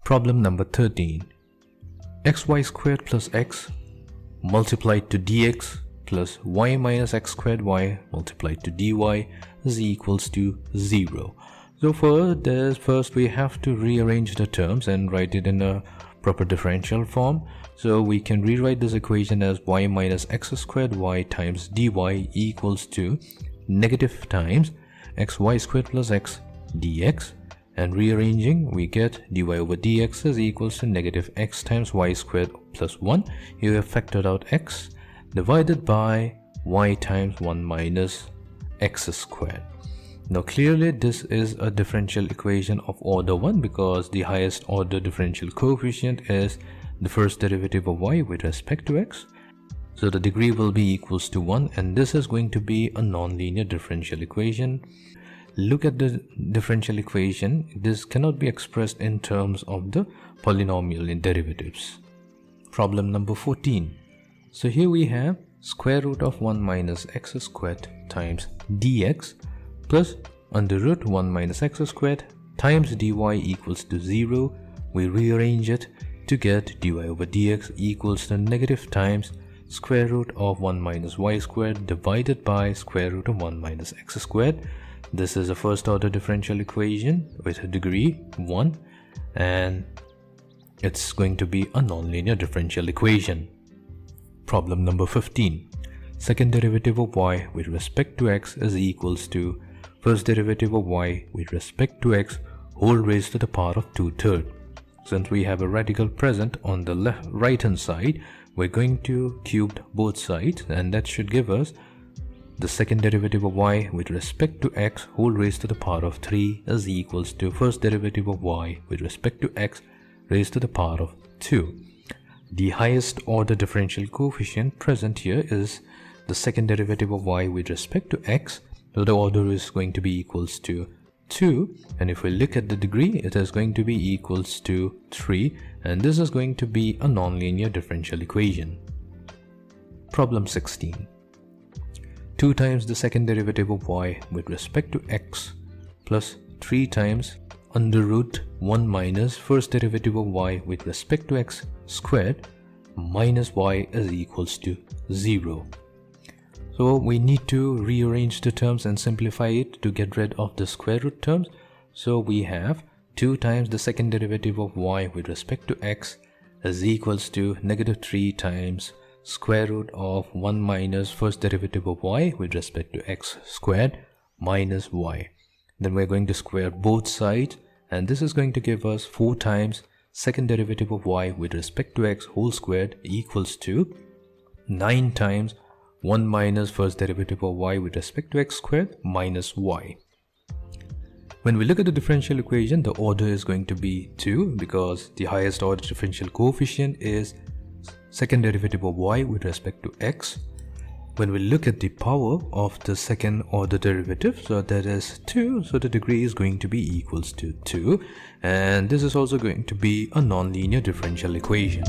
Problem number 13. xy squared plus x multiplied to dx plus y minus x squared y multiplied to dy is equals to 0. So for this, first we have to rearrange the terms and write it in a proper differential form. So we can rewrite this equation as y minus x squared y times dy equals to negative times xy squared plus x dx, and rearranging we get dy over dx is equals to negative x times y squared plus 1. Here we have factored out x divided by y times 1 minus x squared. Now clearly this is a differential equation of order 1 because the highest order differential coefficient is the first derivative of y with respect to x. So the degree will be equals to 1, and this is going to be a non-linear differential equation. Look at the differential equation. This cannot be expressed in terms of the polynomial in derivatives. Problem number 14. So here we have square root of 1 minus x squared times dx plus under root 1 minus x squared times dy equals to 0. We rearrange it to get dy over dx equals to negative times square root of 1 minus y squared divided by square root of 1 minus x squared. This is a first order differential equation with a degree 1, and it's going to be a nonlinear differential equation. Problem number 15. Second derivative of y with respect to x is equals to first derivative of y with respect to x whole raised to the power of 2/3. Since we have a radical present on the right hand side, we're going to cube both sides, and that should give us the second derivative of y with respect to x whole raised to the power of 3 is equals to first derivative of y with respect to x raised to the power of 2. The highest order differential coefficient present here is the second derivative of y with respect to x, so the order is going to be equals to 2, and if we look at the degree, it is going to be equals to 3, and this is going to be a nonlinear differential equation. Problem 16. 2 times the second derivative of y with respect to x plus 3 times under root 1 minus first derivative of y with respect to x squared minus y is equals to 0. So we need to rearrange the terms and simplify it to get rid of the square root terms. So we have 2 times the second derivative of y with respect to x is equals to negative 3 times square root of 1 minus first derivative of y with respect to x squared minus y. Then we're going to square both sides, and this is going to give us 4 times second derivative of y with respect to x whole squared equals to 9 times 1 minus first derivative of y with respect to x squared minus y. When we look at the differential equation, the order is going to be 2 because the highest order differential coefficient is second derivative of y with respect to x. When we look at the power of the second order derivative, so that is 2, so the degree is going to be equals to 2, and this is also going to be a nonlinear differential equation.